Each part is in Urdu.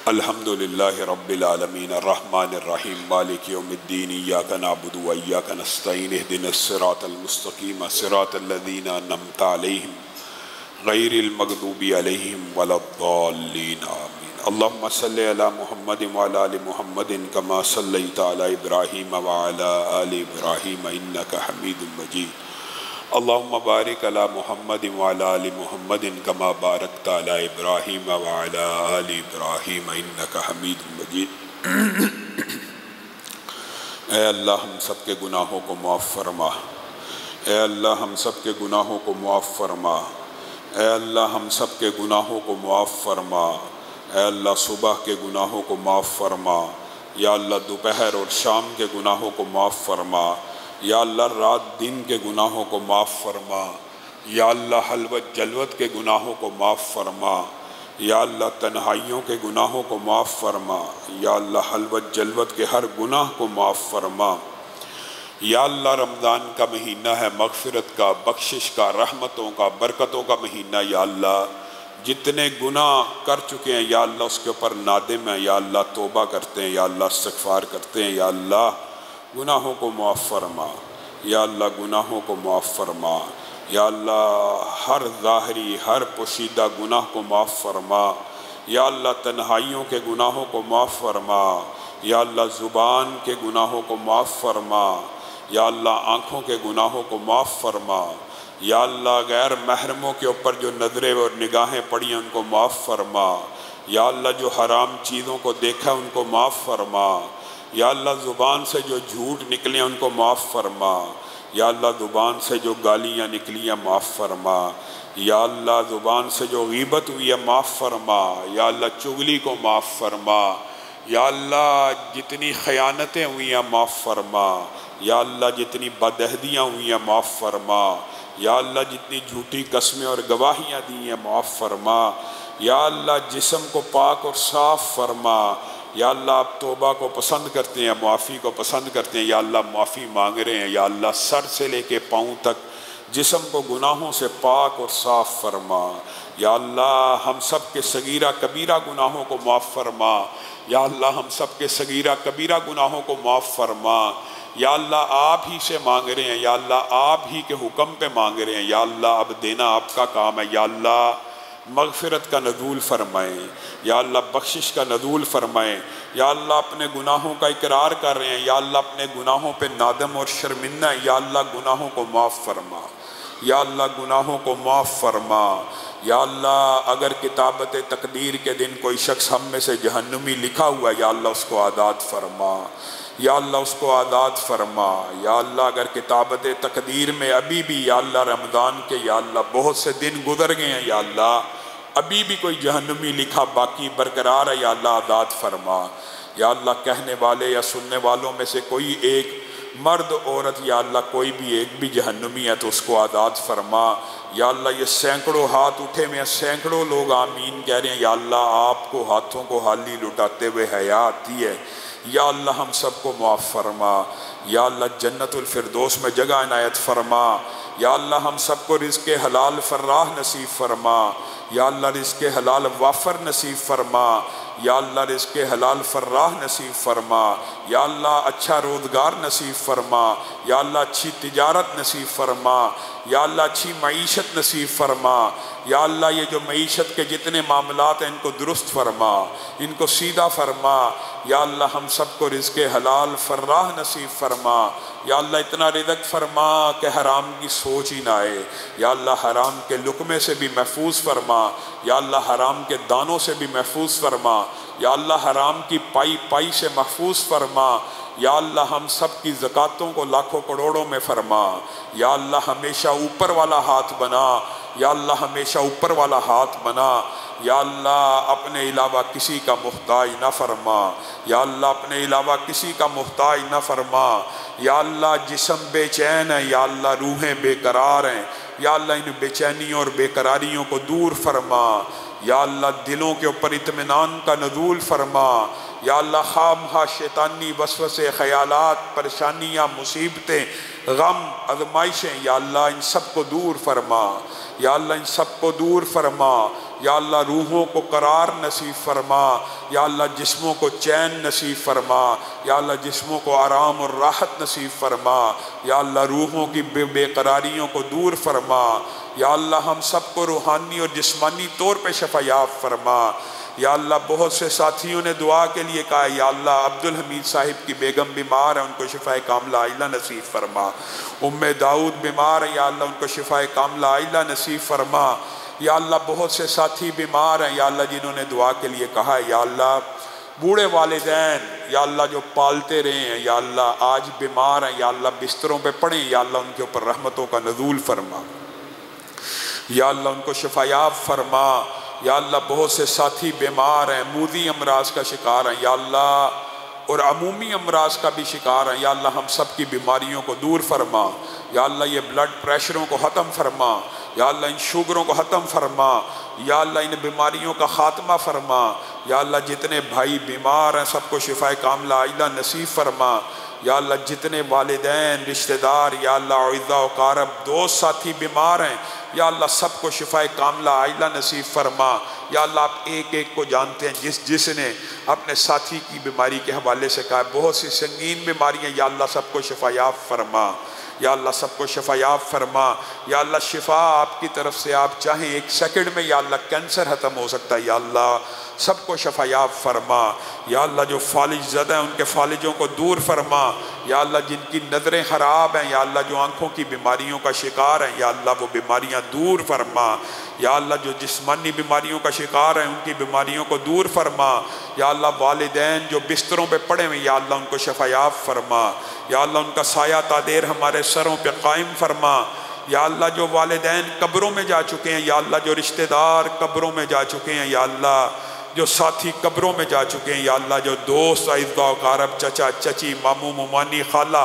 الحمد للہ رب العالمین الرحمن الرحیم مالک یوم الدین ایاک نعبد و ایاک نستعین اہدنا الصراط المستقیم صراط الذین انعمت علیہم غیر المغضوب علیہم ولا الضالین آمین۔ اللہم صلی علی محمد وعلی آل محمد کما صلیت علی ابراہیم وعلی آل ابراہیم انک حمید مجید۔ اللہم بارک علی محمد وعلی آل محمد کما بارکت علی ابراہیم وعلی آل ابراہیم انک حمید مجید۔ اے اللہ ہم سب کے گناہوں کو معاف فرما، اے اللہ ہم سب کے گناہوں کو معاف فرما، اے اللہ ہم سب کے گناہوں کو معاف فرما، اے اللہ صبح کے گناہوں کو معاف فرما، یا اللہ دوپہر اور شام کے گناہوں کو معاف فرما، یا اللہ رات دن کے گناہوں کو معاف فرما، یا اللہ حلوت جلوت کے گناہوں کو معاف فرما، یا اللہ تنہائیوں کے گناہوں کو معاف فرما، یا اللہ حلوت جلوت کے ہر گناہ کو معاف فرما۔ یا اللہ رمضان کا مہینہ ہے مغفرت کا، بخشش کا، رحمتوں کا، برکتوں کا مہینہ۔ یا اللہ جتنے گناہ کر چکے ہیں یا اللہ اس کے اوپر نادم ہیں، یا اللہ توبہ کرتے ہیں، یا اللہ استغفار کرتے ہیں، یا اللہ گناہوں کو معاف فرما، یا اللہ گناہوں کو معاف فرما، یا اللہ ہر ظاہری ہر پوشیدہ گناہ کو معاف فرما، یا اللہ تنہائیوں کے گناہوں کو معاف فرما، یا اللہ زبان کے گناہوں کو معاف فرما، یا اللہ آنکھوں کے گناہوں کو معاف فرما، یا اللہ غیر محرموں کے اوپر جو نظریں اور نگاہیں پڑی ہیں ان کو معاف فرما، یا اللہ جو حرام چیزوں کو دیکھا ان کو معاف فرما، یا اللہ زبان سے جو جھوٹ نکلے ان کو معاف فرما، یا اللہ زبان سے جو گالیاں نکلی ہیں معاف فرما، یا اللہ زبان سے جو غیبت ہوئی ہے معاف فرما، یا اللہ چغلی کو معاف فرما، یا اللہ جتنی خیانتیں ہوئی ہیں معاف فرما، یا اللہ جتنی بدعہدیاں ہوئی ہیں معاف فرما، یا اللہ جتنی جھوٹی قسمیں اور گواہیاں دی ہیں معاف فرما، یا اللہ جسم کو پاک اور صاف فرما، یا اللہ آپ توبہ کو پسند کرتے ہیں، معافی کو پسند کرتے ہیں، یا اللہ معافی مانگ رہے ہیں، یا اللہ سر سے لے کے پاؤں تک جسم کو گناہوں سے پاک اور صاف فرما، یا اللہ ہم سب کے صغیرہ کبیرہ گناہوں کو معاف فرما، یا اللہ ہم سب کے صغیرہ کبیرہ گناہوں کو معاف فرما، یا اللہ آپ ہی سے مانگ رہے ہیں، یا اللہ آپ ہی کے حکم پہ مانگ رہے ہیں، یا اللہ اب دینا آپ کا کام ہے، یا اللہ مغفرت کا نزول فرمائیں، یا اللہ بخشش کا نزول فرمائیں، یا اللہ اپنے گناہوں کا اقرار کر رہے ہیں، یا اللہ اپنے گناہوں پہ نادم اور شرمندہ ہیں، یا اللہ گناہوں کو معاف فرما، یا اللہ گناہوں کو معاف فرما، یا اللہ اگر کتابت تقدیر کے دن کوئی شخص ہم میں سے جہنمی لکھا ہوا ہے یا اللہ اس کو آزاد فرما، یا اللہ اس کو آزاد فرما، یا اللہ اگر کتابت تقدیر میں ابھی بھی یا اللہ رمضان کے یا اللہ بہت سے دن گزر گئے ہیں، یا اللہ ابھی بھی کوئی جہنمی لکھا باقی برقرار ہے، یا اللہ آزاد فرما، یا اللہ کہنے والے یا سننے والوں میں سے کوئی ایک مرد عورت یا اللہ کوئی بھی ایک بھی جہنمی ہے تو اس کو آزاد فرما، یا اللہ یہ سینکڑوں ہاتھ اٹھے میں سینکڑوں لوگ آمین کہہ رہے ہیں، یا اللہ آپ کو ہاتھوں کو حالی لٹاتے ہوئے حیا آتی ہے، یا اللہ ہم سب کو معاف فرما، یا اللہ جنت الفردوس میں جگہ عنایت فرما، یا اللہ ہم سب کو رزق حلال فراہ نصیب فرما، یا اللہ رزق حلال وافر نصیب فرما، یا اللہ رزق حلال فراہ نصیب فرما، یا اللہ اچھا روزگار نصیب فرما، یا اللہ اچھی تجارت نصیب فرما، یا اللہ اچھی معیشت نصیب فرما، یا اللہ یہ جو معیشت کے جتنے معاملات ہیں ان کو درست فرما، ان کو سیدھا فرما، یا اللہ ہم سب کو رزق حلال فراہ نصیب فرما، یا اللہ اتنا رزق فرما کہ حرام کی سوچ ہی نہ آئے، یا اللہ حرام کے لقمے سے بھی محفوظ فرما، یا اللہ حرام کے دانوں سے بھی محفوظ فرما، یا اللہ حرام کی پائی پائی سے محفوظ فرما، یا اللہ ہم سب کی زکاتوں کو لاکھوں کروڑوں میں فرما، یا اللہ ہمیشہ اوپر والا ہاتھ بنا، یا اللہ ہمیشہ اوپر والا ہاتھ بنا، یا اللہ اپنے علاوہ کسی کا محتاج نہ فرما، یا اللہ اپنے علاوہ کسی کا محتاج نہ فرما، یا اللہ جسم بے چین ہے، یا اللہ روحیں بے قرار ہیں، یا اللہ ان بے چینیوں اور بے قراریوں کو دور فرما، یا اللہ دلوں کے اوپر اطمینان کا نزول فرما، یا اللہ خامخواہ شیطانی وسوسے خیالات پریشانیاں مصیبتیں غم آزمائشیں یا اللہ ان سب کو دور فرما، یا اللہ ان سب کو دور فرما، یا اللہ روحوں کو قرار نصیب فرما، یا اللہ جسموں کو چین نصیب فرما، یا اللہ جسموں کو آرام اور راحت نصیب فرما، یا اللہ روحوں کی بے قراریوں کو دور فرما، یا اللہ ہم سب کو روحانی اور جسمانی طور پہ شفا یاب فرما۔ یا اللہ بہت سے ساتھیوں نے دعا کے لیے کہا، یا اللہ عبدالحمید صاحب کی بیگم بیمار ہے، ان کو شفا کاملہ عاجلہ نصیب فرما۔ ام داؤد بیمار ہے، یا اللہ ان کو شفا کاملہ عاجلہ نصیب فرما۔ یا اللہ بہت سے ساتھی بیمار ہیں یا اللہ جنہوں نے دعا کے لیے کہا ہے، یا اللہ بوڑھے والدین یا اللہ جو پالتے رہے ہیں یا اللہ آج بیمار ہیں، یا اللہ بستروں پہ پڑیں، یا اللہ ان کے اوپر رحمتوں کا نزول فرما، یا اللہ ان کو شفا یاب فرما۔ یا اللہ بہت سے ساتھی بیمار ہیں، موذی امراض کا شکار ہیں یا اللہ، اور عمومی امراض کا بھی شکار ہیں، یا اللہ ہم سب کی بیماریوں کو دور فرما۔ یا اللہ یہ بلڈ پریشروں کو ختم فرما، یا اللہ ان شوگروں کو ختم فرما، یا اللہ ان بیماریوں کا خاتمہ فرما۔ یا اللہ جتنے بھائی بیمار ہیں سب کو شفا کاملہ عاجلہ نصیب فرما۔ یا اللہ جتنے والدین رشتہ دار یا اللہ اعزاء و اقارب دوست ساتھی بیمار ہیں یا اللہ سب کو شفا کاملہ عاجلہ نصیب فرما۔ یا اللہ آپ ایک ایک کو جانتے ہیں، جس نے اپنے ساتھی کی بیماری کے حوالے سے کہا بہت سی سنگین بیماریاں، یا اللہ سب کو شفا یاب فرما، یا اللہ سب کو شفا یاب فرما۔ یا اللہ شفا آپ کی طرف سے آپ چاہیں ایک سیکنڈ میں یا اللہ کینسر ختم ہو سکتا ہے، یا اللہ سب کو شفا یاب فرما۔ یا اللہ جو فالج زدہ ہیں ان کے فالجوں کو دور فرما، یا اللہ جن کی نظریں خراب ہیں یا اللہ جو آنکھوں کی بیماریوں کا شکار ہیں یا اللہ وہ بیماریاں دور فرما۔ یا اللہ جو جسمانی بیماریوں کا شکار ہیں ان کی بیماریوں کو دور فرما۔ یا اللہ والدین جو بستروں پہ پڑے ہوئے یا اللہ ان کو شفا یاب فرما۔ یا اللہ ان کا سایہ تادیر ہمارے سروں پہ قائم فرما۔ یا اللہ جو والدین قبروں میں جا چکے ہیں یا اللہ جو رشتہ دار قبروں میں جا چکے ہیں یا اللہ جو ساتھی قبروں میں جا چکے ہیں یا اللہ جو دوست اعزاء و اقارب چچا چچی ماموں ممانی خالہ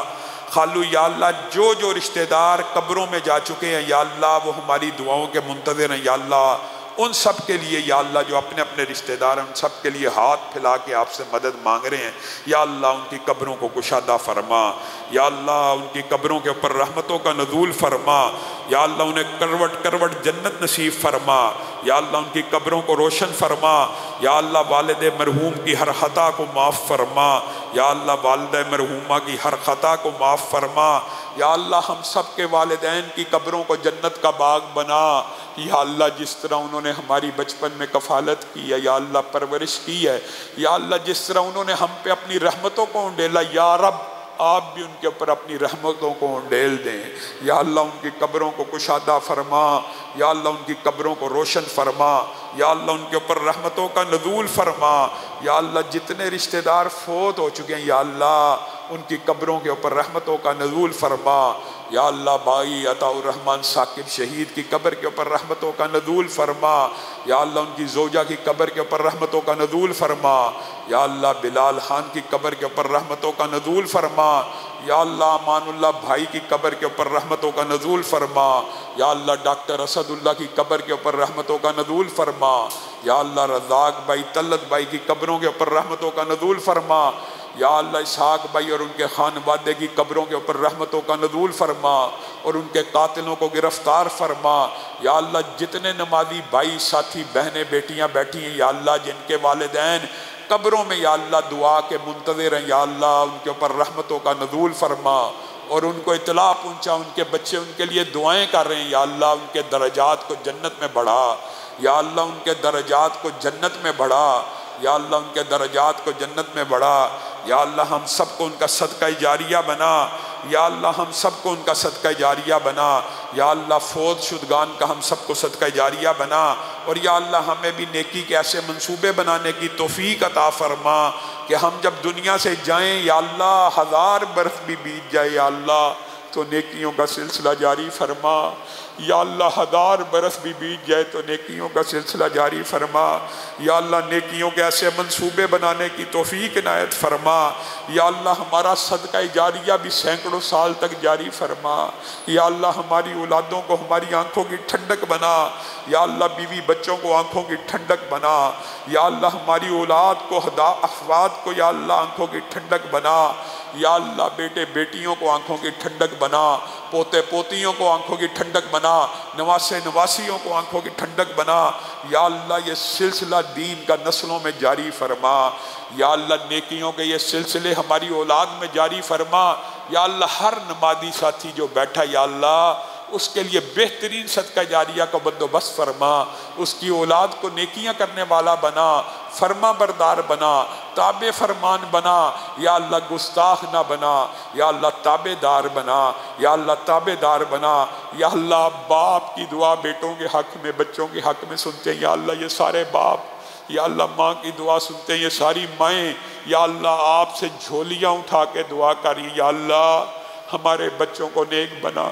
خالو یا اللہ جو رشتہ دار قبروں میں جا چکے ہیں یا اللہ وہ ہماری دعاؤں کے منتظر ہیں یا اللہ ان سب کے لیے یا اللہ جو اپنے اپنے رشتہ دار ہیں ان سب کے لیے ہاتھ پھیلا کے آپ سے مدد مانگ رہے ہیں یا اللہ ان کی قبروں کو کشادہ فرما۔ یا اللہ ان کی قبروں کے اوپر رحمتوں کا نزول فرما۔ یا اللہ انہیں کروٹ کروٹ جنت نصیب فرما۔ یا اللہ ان کی قبروں کو روشن فرما۔ یا اللہ والد مرحوم کی ہر خطا کو معاف فرما۔ یا اللہ والدہ مرحومہ کی ہر خطا کو معاف فرما۔ یا اللہ ہم سب کے والدین کی قبروں کو جنت کا باغ بنا۔ یا اللہ جس طرح انہوں نے ہماری بچپن میں کفالت کی ہے یا اللہ پرورش کی ہے یا اللہ جس طرح انہوں نے ہم پہ اپنی رحمتوں کو انڈیلا یا رب آپ بھی ان کے اوپر اپنی رحمتوں کو انڈیل دیں۔ یا اللہ ان کی قبروں کو کشادہ فرما۔ یا اللہ ان کی قبروں کو روشن فرما۔ یا اللہ ان کے اوپر رحمتوں کا نزول فرما۔ یا اللہ جتنے رشتہ دار فوت ہو چکے ہیں یا اللہ ان کی قبروں کے اوپر رحمتوں کا نزول فرما۔ یا اللہ بھائی عطاء الرحمن ثاقب شہید کی قبر کے اوپر رحمتوں کا نزول فرما۔ یا اللہ ان کی زوجہ کی قبر کے اوپر رحمتوں کا نزول فرما۔ یا اللہ بلال خان کی قبر کے اوپر رحمتوں کا نزول فرما۔ یا اللہ امان اللہ بھائی کی قبر کے اوپر رحمتوں کا نزول فرما۔ یا اللہ ڈاکٹر اسد اللہ کی قبر کے اوپر رحمتوں کا نزول فرما۔ یا اللہ رزاق بھائی طلت بھائی کی قبروں کے اوپر رحمتوں کا نزول فرما۔ یا اللہ اسحاق بھائی اور ان کے خانوادے کی قبروں کے اوپر رحمتوں کا نزول فرما اور ان کے قاتلوں کو گرفتار فرما۔ یا اللہ جتنے نمازی بھائی ساتھی بہنیں بیٹیاں بیٹھی ہیں یا اللہ جن کے والدین قبروں میں یا اللہ دعا کے منتظر ہیں یا اللہ ان کے اوپر رحمتوں کا نزول فرما اور ان کو اطلاع پہنچا ان کے بچے ان کے لیے دعائیں کر رہے ہیں یا اللہ ان کے درجات کو جنت میں بڑھا۔ یا اللہ ان کے درجات کو جنت میں بڑھا۔ یا اللہ ان کے درجات کو جنت میں بڑھا۔ یا اللہ ہم سب کو ان کا صدقہ جاریہ بنا۔ یا اللہ ہم سب کو ان کا صدقہ جاریہ بنا۔ یا اللہ فوت شدگان کا ہم سب کو صدقہ جاریہ بنا اور یا اللہ ہمیں بھی نیکی کے ایسے منصوبے بنانے کی توفیق عطا فرما کہ ہم جب دنیا سے جائیں یا اللہ 1000 برس بھی بیت جائے یا اللہ تو نیکیوں کا سلسلہ جاری فرما۔ یا اللہ 1000 برس بھی بیت جائے تو نیکیوں کا سلسلہ جاری فرما۔ یا اللہ نیکیوں کے ایسے منصوبے بنانے کی توفیق عنایت فرما۔ یا اللہ ہمارا صدقہ جاریہ بھی سینکڑوں سال تک جاری فرما۔ یا اللہ ہماری اولادوں کو ہماری آنکھوں کی ٹھنڈک بنا۔ یا اللہ بیوی بچوں کو آنکھوں کی ٹھنڈک بنا۔ یا اللہ ہماری اولاد کو افراد کو یا اللہ آنکھوں کی ٹھنڈک بنا۔ یا اللہ بیٹے بیٹیوں کو آنکھوں کی ٹھنڈک بنا، پوتے پوتیوں کو آنکھوں کی ٹھنڈک بنا۔ بنا، نواسے نواسیوں کو آنکھوں کی ٹھنڈک بنا۔ یا اللہ یہ سلسلہ دین کا نسلوں میں جاری فرما، یا اللہ نیکیوں کے یہ سلسلے ہماری اولاد میں جاری فرما۔ یا اللہ ہر نمازی ساتھی جو بیٹھا یا اللہ اس کے لیے بہترین صدقہ جاریہ کا بندوبست فرما، اس کی اولاد کو نیکیاں کرنے والا بنا، فرما بردار بنا، تابع فرمان بنا، یا اللہ گستاخ نہ بنا، یا اللہ تابع دار بنا، یا اللہ تابع دار بنا۔ یا اللہ باپ کی دعا بیٹوں کے حق میں، بچوں کے حق میں سنتے ہیں یا اللہ یہ سارے باپ، یا اللہ ماں کی دعا سنتے ہیں یہ ساری مائیں، یا اللہ آپ سے جھولیاں اٹھا کے دعا کری، یا اللہ ہمارے بچوں کو نیک بنا،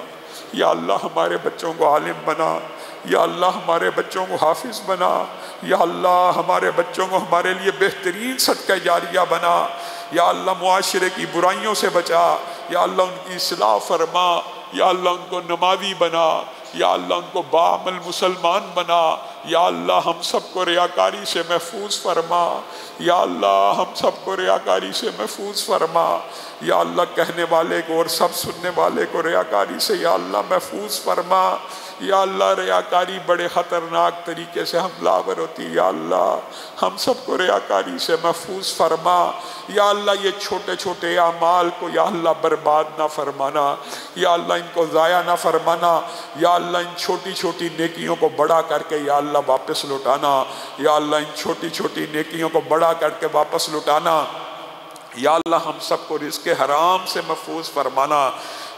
یا اللہ ہمارے بچوں کو عالم بنا، یا اللہ ہمارے بچوں کو حافظ بنا، یا اللہ ہمارے بچوں کو ہمارے لیے بہترین صدقہ جاریہ بنا، یا اللہ معاشرے کی برائیوں سے بچا، یا اللہ ان کی اصلاح فرما، یا اللہ ان کو نمازی بنا، یا اللہ ان کو باعمل مسلمان بنا، یا اللہ ہم سب کو ریاکاری سے محفوظ فرما، یا اللہ ہم سب کو ریاکاری سے محفوظ فرما، یا اللہ کہنے والے کو اور سب سننے والے کو ریاکاری سے یا اللہ محفوظ فرما۔ یا اللہ ریاکاری بڑے خطرناک طریقے سے حملہ آور ہوتی، یا اللہ ہم سب کو ریاکاری سے محفوظ فرما۔ یا اللہ یہ چھوٹے چھوٹے اعمال کو یا اللہ برباد نہ فرمانا، یا اللہ ان کو ضائع نہ فرمانا، یا اللہ ان چھوٹی چھوٹی نیکیوں کو بڑا کر کے یا اللہ واپس لوٹانا، یا اللہ ان چھوٹی چھوٹی نیکیوں کو بڑا کر کے واپس لوٹانا۔ یا اللہ ہم سب کو رزق حرام سے محفوظ فرمانا،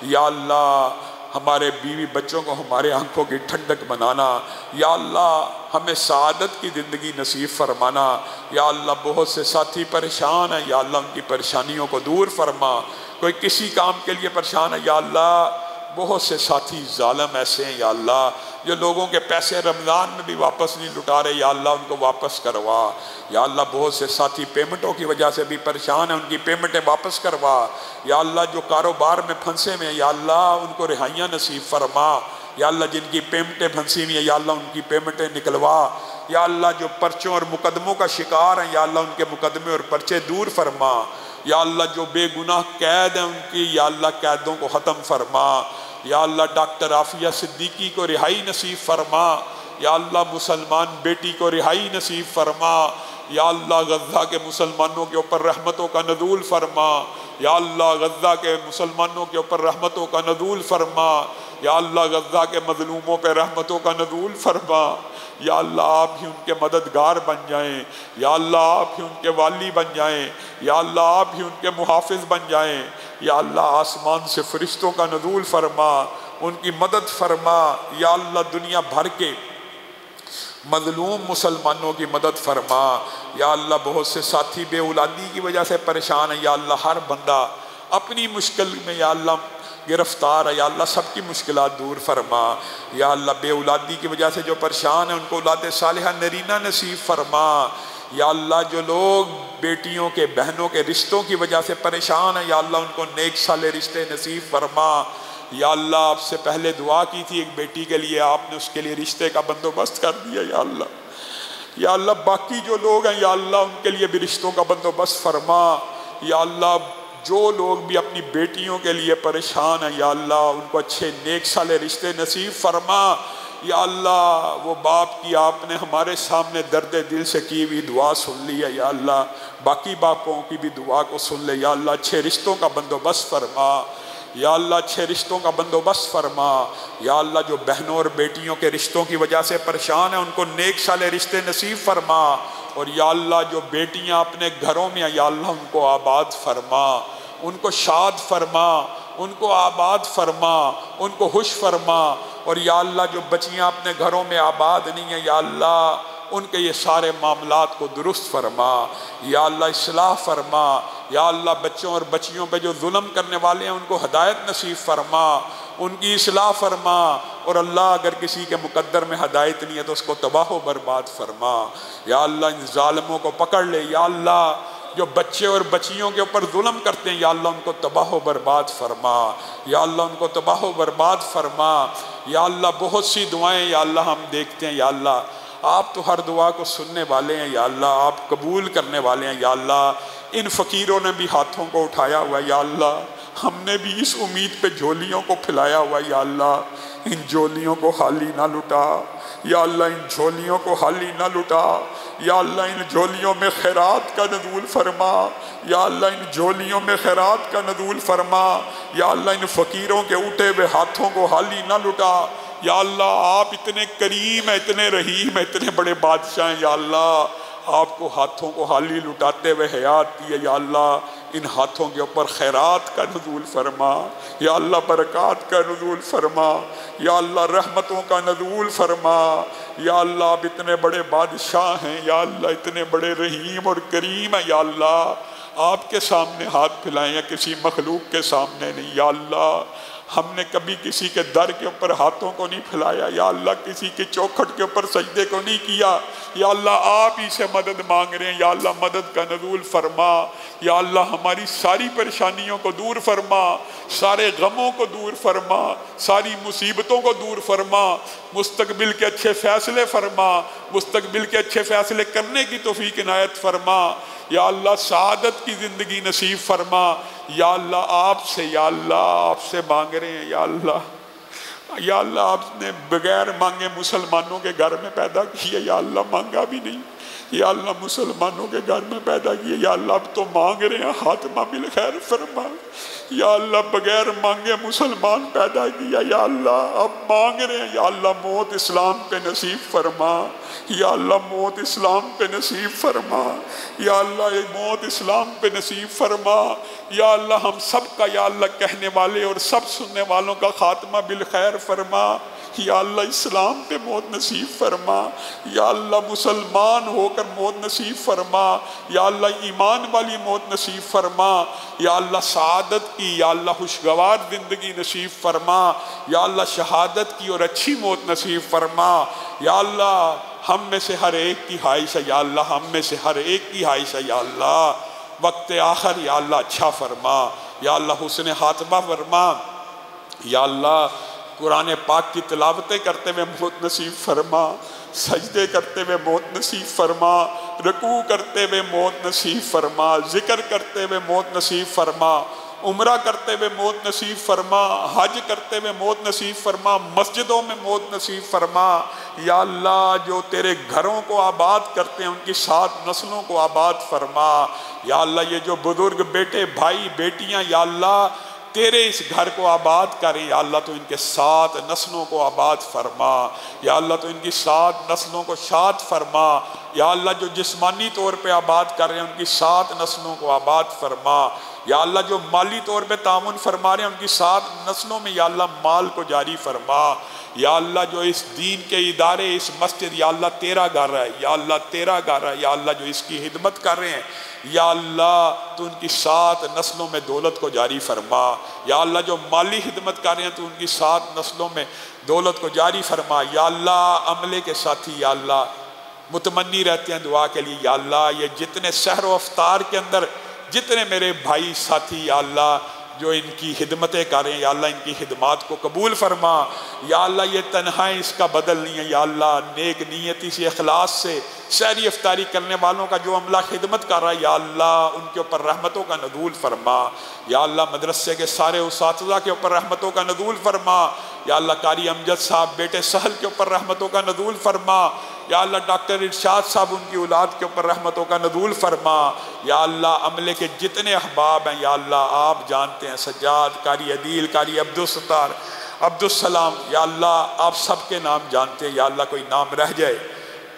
یا اللہ ہمارے بیوی بچوں کو ہمارے آنکھوں کی ٹھنڈک بنانا، یا اللہ ہمیں سعادت کی زندگی نصیب فرمانا۔ یا اللہ بہت سے ساتھی پریشان ہیں، یا اللہ ان کی پریشانیوں کو دور فرما۔ کوئی کسی کام کے لیے پریشان ہے یا اللہ بہت سے ساتھی ظالم ایسے ہیں یا اللہ جو لوگوں کے پیسے رمضان میں بھی واپس نہیں لٹا رہے، یا اللہ ان کو واپس کروا۔ یا اللہ بہت سے ساتھی پیمنٹوں کی وجہ سے بھی پریشان ہیں، ان کی پیمنٹیں واپس کروا۔ یا اللہ جو کاروبار میں پھنسے ہوئے ہیں یا اللہ ان کو رہائیاں نصیب فرما۔ یا اللہ جن کی پیمنٹیں پھنسی ہوئی ہیں یا اللہ ان کی پیمنٹیں نکلوا۔ یا اللہ جو پرچوں اور مقدموں کا شکار ہیں یا اللہ ان کے مقدمے اور پرچے دور فرما۔ یا اللہ جو بے گناہ قید ہیں ان کی یا اللہ قیدوں کو ختم فرما۔ یا اللہ ڈاکٹر عافیہ صدیقی کو رہائی نصیب فرما۔ یا اللہ مسلمان بیٹی کو رہائی نصیب فرما۔ یا اللہ غزہ کے مسلمانوں کے اوپر رحمتوں کا نزول فرما۔ یا اللہ غزہ کے مسلمانوں کے اوپر رحمتوں کا نزول فرما۔ یا اللہ غزہ کے مظلوموں پہ رحمتوں کا نزول فرما۔ یا اللہ آپ ہی ان کے مددگار بن جائیں، یا اللہ آپ ہی ان کے والی بن جائیں، یا اللہ آپ ہی ان کے محافظ بن جائیں۔ یا اللہ آسمان سے فرشتوں کا نزول فرما، ان کی مدد فرما۔ یا اللہ دنیا بھر کے مظلوم مسلمانوں کی مدد فرما۔ یا اللہ بہت سے ساتھی بے اولادی کی وجہ سے پریشان ہیں، یا اللہ ہر بندہ اپنی مشکل میں یا اللہ گرفتار ہے، یا اللہ سب کی مشکلات دور فرما۔ یا اللہ بے اولادی کی وجہ سے جو پریشان ہیں ان کو اولاد صالحہ نرینہ نصیب فرما۔ یا اللہ جو لوگ بیٹیوں کے بہنوں کے رشتوں کی وجہ سے پریشان ہیں یا اللہ ان کو نیک صالح رشتے نصیب فرما۔ یا اللہ آپ سے پہلے دعا کی تھی ایک بیٹی کے لیے، آپ نے اس کے لیے رشتے کا بندوبست کر دیا یا اللہ۔ یا اللہ باقی جو لوگ ہیں یا اللہ ان کے لیے بھی رشتوں کا بندوبست فرما۔ یا اللہ جو لوگ بھی اپنی بیٹیوں کے لیے پریشان ہیں یا اللہ ان کو اچھے نیک صالح رشتے نصیب فرما۔ یا اللہ وہ باپ کی آپ نے ہمارے سامنے درد دل سے کی ہوئی دعا سن لی ہے یا اللہ باقی باپوں کی بھی دعا کو سن لے۔ یا اللہ اچھے رشتوں کا بندوبست فرما۔ یا اللہ اچھے رشتوں کا بندوبست فرما۔ یا اللہ جو بہنوں اور بیٹیوں کے رشتوں کی وجہ سے پریشان ہیں ان کو نیک صالح رشتے نصیب فرما۔ اور یا اللہ جو بیٹیاں اپنے گھروں میں ہیں یا اللہ ان کو آباد فرما، ان کو شاد فرما، ان کو آباد فرما، ان کو خوش فرما۔ اور یا اللہ جو بچیاں اپنے گھروں میں آباد نہیں ہیں یا اللہ ان کے یہ سارے معاملات کو درست فرما۔ یا اللہ اصلاح فرما۔ یا اللہ بچوں اور بچیوں پہ جو ظلم کرنے والے ہیں ان کو ہدایت نصیب فرما، ان کی اصلاح فرما۔ اور اللہ اگر کسی کے مقدر میں ہدایت نہیں ہے تو اس کو تباہ و برباد فرما۔ یا اللہ ان ظالموں کو پکڑ لے۔ یا اللہ جو بچے اور بچیوں کے اوپر ظلم کرتے ہیں یا اللہ ان کو تباہ و برباد فرما۔ یا اللہ ان کو تباہ و برباد فرما۔ یا اللہ بہت سی دعائیں یا اللہ ہم دیکھتے ہیں یا اللہ آپ تو ہر دعا کو سننے والے ہیں یا اللہ آپ قبول کرنے والے ہیں یا اللہ ان فقیروں نے بھی ہاتھوں کو اٹھایا ہوا ہے یا اللہ ہم نے بھی اس امید پہ جھولیوں کو پھیلایا ہوا، یا اللہ ان جھولیوں کو خالی نہ لٹا، یا اللہ ان جھولیوں کو خالی نہ لٹا، یا اللہ ان جھولیوں میں خیرات کا نزول فرما، یا اللہ ان جھولیوں میں خیرات کا نزول فرما، یا اللہ ان فقیروں کے اٹھے ہوئے ہاتھوں کو خالی نہ لٹا، یا اللہ آپ اتنے کریم ہیں، اتنے رحیم ہیں، اتنے بڑے بادشاہ ہیں، یا اللہ آپ کو ہاتھوں کو خالی لٹاتے ہوئے حیات دی ہے، یا اللہ ان ہاتھوں کے اوپر خیرات کا نزول فرما، یا اللہ برکات کا نزول فرما، یا اللہ رحمتوں کا نزول فرما، یا اللہ آپ اتنے بڑے بادشاہ ہیں، یا اللہ اتنے بڑے رحیم اور کریم ہیں، یا اللہ آپ کے سامنے ہاتھ پھیلائیں، یا کسی مخلوق کے سامنے نہیں، یا اللہ ہم نے کبھی کسی کے در کے اوپر ہاتھوں کو نہیں پھیلایا، یا اللہ کسی کے چوکھٹ کے اوپر سجدے کو نہیں کیا، یا اللہ آپ ہی سے مدد مانگ رہے ہیں، یا اللہ مدد کا نزول فرما، یا اللہ ہماری ساری پریشانیوں کو دور فرما، سارے غموں کو دور فرما، ساری مصیبتوں کو دور فرما، مستقبل کے اچھے فیصلے فرما، مستقبل کے اچھے فیصلے کرنے کی توفیق عنایت فرما، یا اللہ سعادت کی زندگی نصیب فرما، یا اللہ آپ سے، یا اللہ آپ سے مانگ رہے ہیں، یا اللہ آپ نے بغیر مانگے مسلمانوں کے گھر میں پیدا کیے، یا اللہ مانگا بھی نہیں، یا اللہ مسلمانوں کے گھر میں پیدا کیے، یا اللہ اب تو مانگ رہے ہیں خاتمہ بالخیر فرما، یا اللہ بغیر مانگے مسلمان پیدا کیا، یا اللہ اب مانگ رہے ہیں، یا اللہ موت اسلام پہ نصیب فرما، یا اللہ موت اسلام پہ نصیب فرما، یا اللہ موت اسلام پہ نصیب فرما، یا اللہ ہم سب کا یا اللہ کہنے والے اور سب سننے والوں کا خاتمہ بالخیر فرما، یا اللہ اسلام پہ موت نصیب فرما، یا اللہ مسلمان ہو کر موت نصیب فرما، یا اللہ ایمان والی موت نصیب فرما، یا اللہ سعادت کی، یا اللہ خوشگوار زندگی نصیب فرما، یا اللہ شہادت کی اور اچھی موت نصیب فرما، یا اللہ ہم میں سے ہر ایک کی خواہش ہے، یا اللہ ہم میں سے ہر ایک کی خواہش ہے، یا اللہ وقت آخر یا اللہ اچھا فرما، یا اللہ حسن خاتمہ فرما، یا اللہ قرآن پاک کی تلاوتیں کرتے ہوئے موت نصیب فرما، سجدے کرتے ہوئے موت نصیب فرما، رکوع کرتے ہوئے موت نصیب فرما، ذکر کرتے ہوئے موت نصیب فرما، عمرہ کرتے ہوئے موت نصیب فرما، حج کرتے ہوئے موت نصیب فرما، مسجدوں میں موت نصیب فرما، یا اللہ جو تیرے گھروں کو آباد کرتے ہیں ان کی 7 نسلوں کو آباد فرما، یا اللہ یہ جو بزرگ بیٹے بھائی بیٹیاں یا اللہ تیرے اس گھر کو آباد کریں، یا اللہ تو ان کے 7 نسلوں کو آباد فرما، یا اللہ تو ان کی 7 نسلوں کو شاد فرما، یا اللہ جو جسمانی طور پہ آباد کر رہے ہیں ان کی 7 نسلوں کو آباد فرما، یا اللہ جو مالی طور پہ تعاون فرما رہے ہیں ان کی 7 نسلوں میں یا اللہ مال کو جاری فرما، یا اللہ جو اس دین کے ادارے اس مسجد یا اللہ تیرا گھر ہے، یا اللہ تیرا گھر ہے، یا اللہ جو اس کی خدمت کر رہے ہیں یا اللہ تو ان کی 7 نسلوں میں دولت کو جاری فرما، یا اللہ جو مالی خدمت کر رہے ہیں تو ان کی 7 نسلوں میں دولت کو جاری فرما، یا اللہ عملے کے ساتھی یا اللہ متمنی رہتے ہیں دعا کے لیے، یا اللہ یہ جتنے سحر و افطار کے اندر جتنے میرے بھائی ساتھی یا اللہ جو ان کی خدمتیں کریں یا اللہ ان کی خدمات کو قبول فرما، یا اللہ یہ تنہائی اس کا بدل نہیں ہے، یا اللہ نیک نیتی سے اخلاص سے سحری افطاری کرنے والوں کا جو عملہ خدمت کر رہا ہے یا اللہ ان کے اوپر رحمتوں کا نزول فرما، یا اللہ مدرسے کے سارے اساتذہ کے اوپر رحمتوں کا نزول فرما، یا اللہ قاری امجد صاحب بیٹے سہل کے اوپر رحمتوں کا نزول فرما، یا اللہ ڈاکٹر ارشاد صاحب ان کی اولاد کے اوپر رحمتوں کا نزول فرما، یا اللہ عملے کے جتنے احباب ہیں یا اللہ آپ جانتے ہیں، سجاد قاری عدیل قاری عبدالستار عبدالسلام، یا اللہ آپ سب کے نام جانتے ہیں، یا اللہ کوئی نام رہ جائے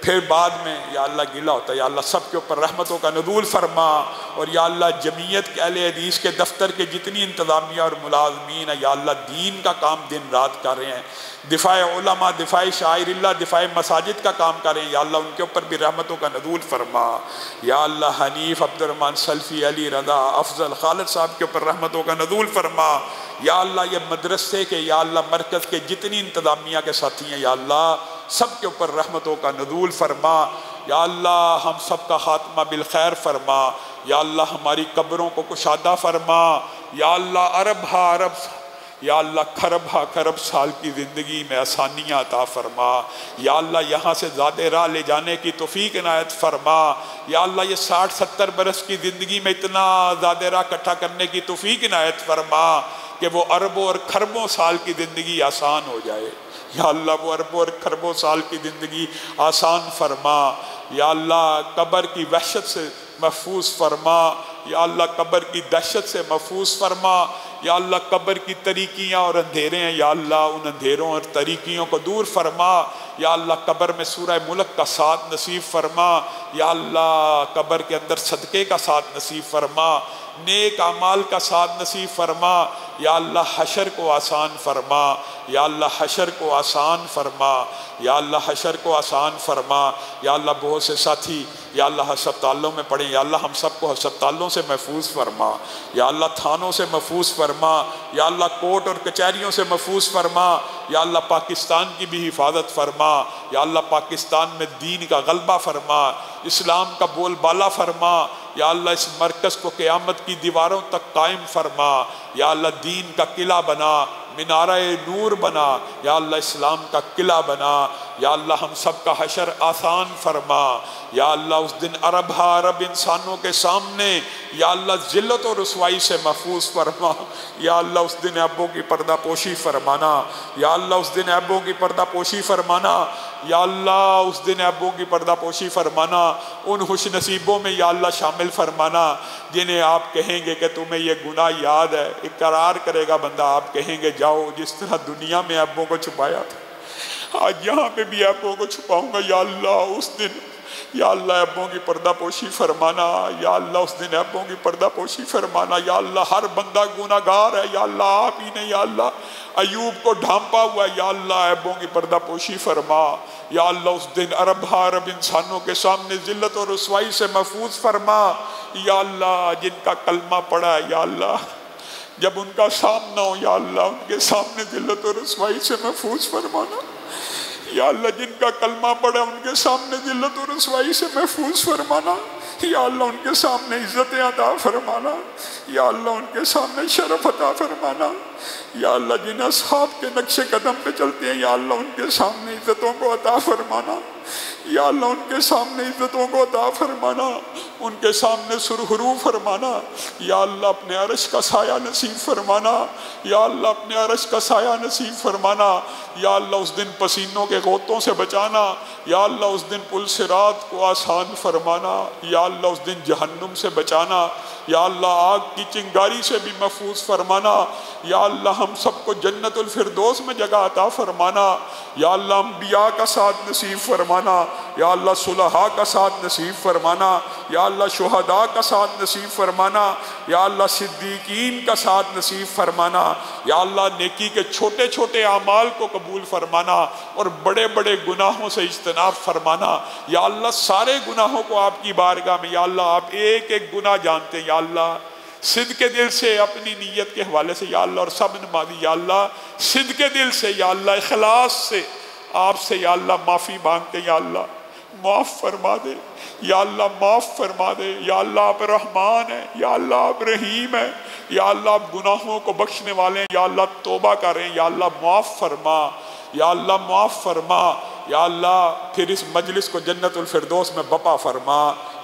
پھر بعد میں یا اللہ گلہ ہوتا ہے، یا اللہ سب کے اوپر رحمتوں کا نزول فرما، اور یا اللہ جمعیت کے اہل حدیث کے دفتر کے جتنی انتظامیہ اور ملازمین ہیں یا اللہ دین کا کام دن رات کر رہے ہیں، دفاع علماء، دفاع شاعر اللہ، دفاع مساجد کا کام کر رہے ہیں یا اللہ ان کے اوپر بھی رحمتوں کا نزول فرما، یا اللہ حنیف عبدالرحمن سلفی علی رضا افضل خالد صاحب کے اوپر رحمتوں کا نزول فرما، یا اللہ یہ مدرسے کے یا اللہ مرکز کے جتنی انتظامیہ کے ساتھی ہیں یا اللہ سب کے اوپر رحمتوں کا نزول فرما، یا اللہ ہم سب کا خاتمہ بالخیر فرما، یا اللہ ہماری قبروں کو کشادہ فرما، یا اللہ عرب ہا عرب یا اللہ کھرب ہا کھرب سال کی زندگی میں آسانیاں عطا فرما، یا اللہ یہاں سے زیادہ راہ لے جانے کی توفیق عنایت فرما، یا اللہ یہ 60-70 برس کی زندگی میں اتنا زیادہ راہ اکٹھا کرنے کی توفیق عنایت فرما کہ وہ اربوں اور کھربوں سال کی زندگی آسان ہو جائے، یا اللہ وہ اربوں اور کھربوں سال کی زندگی آسان فرما، یا اللہ قبر کی وحشت سے محفوظ فرما، یا اللہ قبر کی دہشت سے محفوظ فرما، یا اللہ قبر کی تاریکیاں اور اندھیرے ہیں، یا اللہ ان اندھیروں اور تاریکیوں کو دور فرما، یا اللہ قبر میں سورہ ملک کا ساتھ نصیب فرما، یا اللہ قبر کے اندر صدقے کا ساتھ نصیب فرما، نیک اعمال کا ساتھ نصیب فرما، یا اللہ حشر کو آسان فرما، یا اللہ حشر کو آسان فرما، یا اللہ حشر کو آسان فرما، یا اللہ بہت سے ساتھی یا اللہ ہسپتالوں میں پڑھیں، یا اللہ ہم سب کو ہسپتالوں سے محفوظ فرما، یا اللہ تھانوں سے محفوظ فرما، یا اللہ کورٹ اور کچہریوں سے محفوظ فرما، یا اللہ پاکستان کی بھی حفاظت فرما، یا اللہ پاکستان میں دین کا غلبہ فرما، اسلام کا بول بالا فرما، یا اللہ اس مرکز کو قیامت کی دیواروں تک قائم فرما، یا اللہ دین کا قلعہ بنا، مینارہ نور بنا، یا اللہ اسلام کا قلعہ بنا، یا اللہ ہم سب کا حشر آسان فرما، یا اللہ اس دن عرب انسانوں کے سامنے یا اللہ ذلت و رسوائی سے محفوظ فرما، یا اللہ اس دن عیبوں کی پردہ پوشی فرمانا، یا اللہ اس دن عیبوں کی پردہ پوشی فرمانا، یا اللہ اس دن عیبوں کی پردہ پوشی فرمانا، ان خوش نصیبوں میں یا اللہ شامل فرمانا جنہیں آپ کہیں گے کہ تمہیں یہ گناہ یاد ہے، اقرار کرے گا بندہ، آپ کہیں گے جاؤ جس طرح دنیا میں عیبوں کو چھپایا تھا آج یہاں پہ بھی عیبوں کو چھپاؤں گا، یا اللہ اس دن یا اللہ عیبوں کی پردہ پوشی فرمانا، یا اللہ اس دن عیبوں کی پردہ پوشی فرمانا، یا اللہ ہر بندہ گناہگار ہے، یا اللہ آپ ہی نے یا اللہ ایوب کو ڈھانپا ہوا ہے، یا اللہ عیبوں کی پردہ پوشی فرما، یا اللہ اس دن عرب انسانوں کے سامنے ذلت اور رسوائی سے محفوظ فرما، یا اللہ جن کا کلمہ پڑا ہے یا اللہ جب ان کا سامنا ہو یا اللہ ان کے سامنے ذلت اور رسوائی سے محفوظ فرمانا، یا اللہ جن کا کلمہ پڑا ان کے سامنے ذلت اور رسوائی سے محفوظ فرمانا، یا اللہ ان کے سامنے عزت عطا فرمانا، یا اللہ ان کے سامنے شرف عطا فرمانا، یا اللہ جن اصحاب کے نقش قدم پہ چلتے ہیں یا اللہ ان کے سامنے عزتوں کو عطا فرمانا، یا اللہ ان کے سامنے عزتوں کو عطا فرمانا، ان کے سامنے سرخرو فرمانا، یا اللہ اپنے عرش کا سایہ نصیب فرمانا، یا اللہ اپنے عرش کا سایہ نصیب فرمانا، یا اللہ اس دن پسینوں کے غوطوں سے بچانا، یا اللہ اس دن پل صراط کو آسان فرمانا، یا اللہ اس دن جہنم سے بچانا، یا اللہ آگ کی چنگاری سے بھی محفوظ فرمانا، یا اللہ ہم سب کو جنت الفردوس میں جگہ عطا فرمانا، یا اللہ انبیاء کا ساتھ نصیب فرمانا، یا اللہ صلحاء کا ساتھ نصیب فرمانا، یا اللہ شہداء کا ساتھ نصیب فرمانا، یا اللہ صدیقین کا ساتھ نصیب فرمانا، یا اللہ نیکی کے چھوٹے چھوٹے اعمال کو قبول فرمانا اور بڑے بڑے گناہوں سے اجتناب فرمانا، یا اللہ سارے گناہوں کو آپ کی بارگاہ میں یا اللہ آپ ایک ایک گناہ جانتے ہیں، یا اللہ صدق دل سے اپنی نیت کے حوالے سے یا اللہ اور سب نمازی یا اللہ صدق دل سے یا اللہ اخلاص سے آپ سے یا اللہ معافی مانگتے ہیں، یا اللہ معاف فرما دے، یا اللہ معاف فرما دے، یا اللہ آپ رحمان ہیں، یا اللہ آپ رحیم ہیں، یا اللہ آپ گناہوں کو بخشنے والے ہیں، یا اللہ توبہ کریں، یا اللہ معاف فرما، یا اللہ معاف فرما، یا اللہ پھر اس مجلس کو جنت الفردوس میں بپا فرما،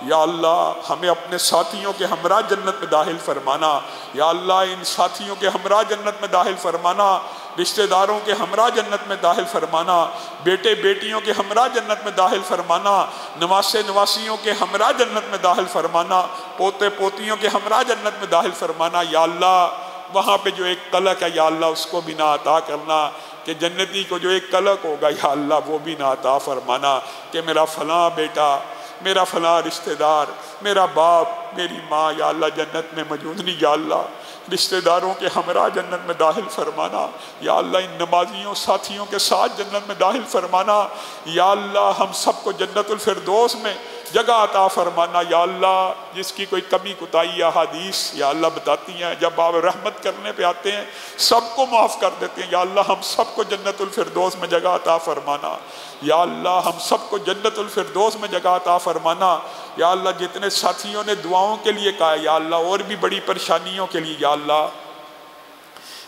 یا اللہ ہمیں اپنے ساتھیوں کے ہمراہ جنت میں داخل فرمانا، یا اللہ ان ساتھیوں کے ہمراہ جنت میں داخل فرمانا، رشتہ داروں کے ہمراہ جنت میں داخل فرمانا، بیٹے بیٹیوں کے ہمراہ جنت میں داخل فرمانا، نواسے نواسیوں کے ہمراہ جنت میں داخل فرمانا، پوتے پوتیوں کے ہمراہ جنت میں داخل فرمانا، یا اللہ وہاں پہ جو ایک قلق ہے یا اللہ اس کو بھی نہ عطا کرنا، کہ جنتی کو جو ایک قلق ہوگا یا اللہ وہ بھی نہ عطا فرمانا، کہ میرا فلاں بیٹا، میرا فلاں رشتہ دار، میرا باپ، میری ماں یا اللہ جنت میں موجود نہیں، یا اللہ رشتہ داروں کے ہمراہ جنت میں داخل فرمانا، یا اللہ ان نمازیوں ساتھیوں کے ساتھ جنت میں داخل فرمانا، یا اللہ ہم سب کو جنت الفردوس میں جگہ عطا فرمانا، یا اللہ جس کی کوئی کمی کوتاہی احادیث یا اللہ بتاتی ہیں جب آپ رحمت کرنے پہ آتے ہیں سب کو معاف کر دیتے ہیں، یا اللہ ہم سب کو جنت الفردوس میں جگہ عطا فرمانا، یا اللہ ہم سب کو جنت الفردوس میں جگہ عطا فرمانا، یا اللہ جتنے ساتھیوں نے دعاؤں کے لیے کہا یا اللہ اور بھی بڑی پریشانیوں کے لیے یا اللہ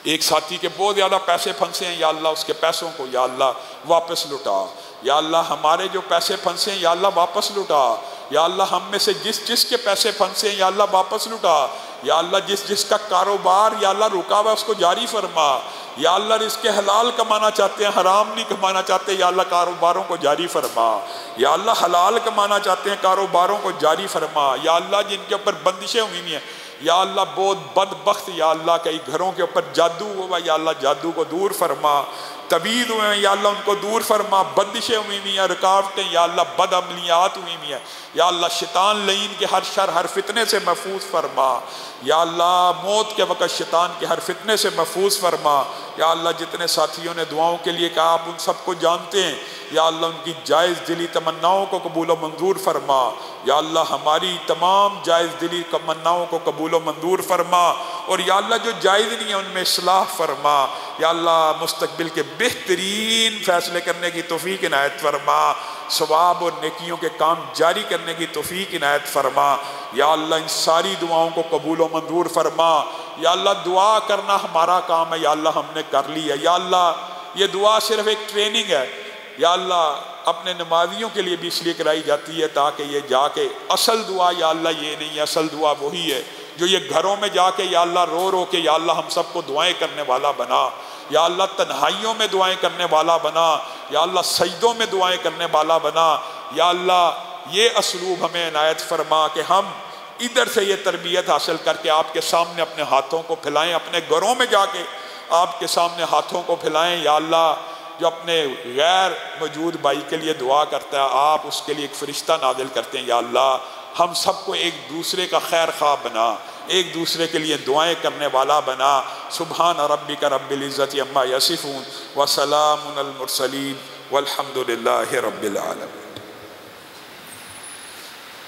ایک ساتھی کے بہت زیادہ پیسے پھنسے ہیں، یا اللہ اس کے پیسوں کو یا اللہ واپس لٹا، یا اللہ ہمارے جو پیسے پھنسے ہیں یا اللہ واپس لٹا، یا اللہ ہم میں سے جس کے پیسے پھنسے ہیں یا اللہ واپس لٹا، یا اللہ جس کا کاروبار یا اللہ رکا ہوا اس کو جاری فرما، یا اللہ رزق حلال کمانا چاہتے ہیں حرام نہیں کمانا چاہتے، یا اللہ کاروباروں کو جاری فرما، یا اللہ حلال کمانا چاہتے ہیں کاروباروں کو جاری فرما، یا اللہ جن کے اوپر بندشیں ہوئی ہیں یا اللہ بہت بدبخت یا اللہ کئی گھروں کے اوپر جادو ہوا یا اللہ جادو کو دور فرما، تبید ہوئے ہیں یا اللہ ان کو دور فرما، بندشیں ہوئی ہیں، رکاوٹیں یا اللہ بد عملیات ہوئی ہیں یا اللہ شیطان لعین کے ہر شر ہر فتنے سے محفوظ فرما، یا اللہ موت کے وقت شیطان کے ہر فتنے سے محفوظ فرما، یا اللہ جتنے ساتھیوں نے دعاؤں کے لیے کہا آپ ان سب کو جانتے ہیں، یا اللہ ان کی جائز دلی تمناؤں کو قبول و منظور فرما، یا اللہ ہماری تمام جائز دلی تمناؤں کو قبول و منظور فرما، اور یا اللہ جو جائز نہیں ہے ان میں اصلاح فرما، یا اللہ مستقبل کے بہترین فیصلے کرنے کی توفیق عنایت فرما، ثواب اور نیکیوں کے کام جاری کرنے کی توفیق عنایت فرما، یا اللہ ان ساری دعاؤں کو قبول و منظور فرما، یا اللہ دعا کرنا ہمارا کام ہے یا اللہ ہم نے کر لی ہے، یا اللہ یہ دعا صرف ایک ٹریننگ ہے یا اللہ اپنے نمازیوں کے لیے بھی اس لیے کرائی جاتی ہے تاکہ یہ جا کے اصل دعا یا اللہ یہ نہیں ہے، اصل دعا وہی ہے جو یہ گھروں میں جا کے یا اللہ رو رو کے یا اللہ ہم سب کو دعائیں کرنے والا بنا، یا اللہ تنہائیوں میں دعائیں کرنے والا بنا، یا اللہ سجدوں میں دعائیں کرنے والا بنا، یا اللہ یہ اسلوب ہمیں عنایت فرما کہ ہم ادھر سے یہ تربیت حاصل کر کے آپ کے سامنے اپنے ہاتھوں کو پھیلائیں، اپنے گھروں میں جا کے آپ کے سامنے ہاتھوں کو پھیلائیں، یا اللہ جو اپنے غیر موجود بھائی کے لیے دعا کرتا ہے آپ اس کے لیے ایک فرشتہ نازل کرتے ہیں، یا اللہ ہم سب کو ایک دوسرے کا خیر خواہ بنا، ایک دوسرے کے لیے دعائیں کرنے والا بنا۔ سبحان ربک رب العزت عما یصفون وسلام علی المرسلین والحمد للہ رب العالمین۔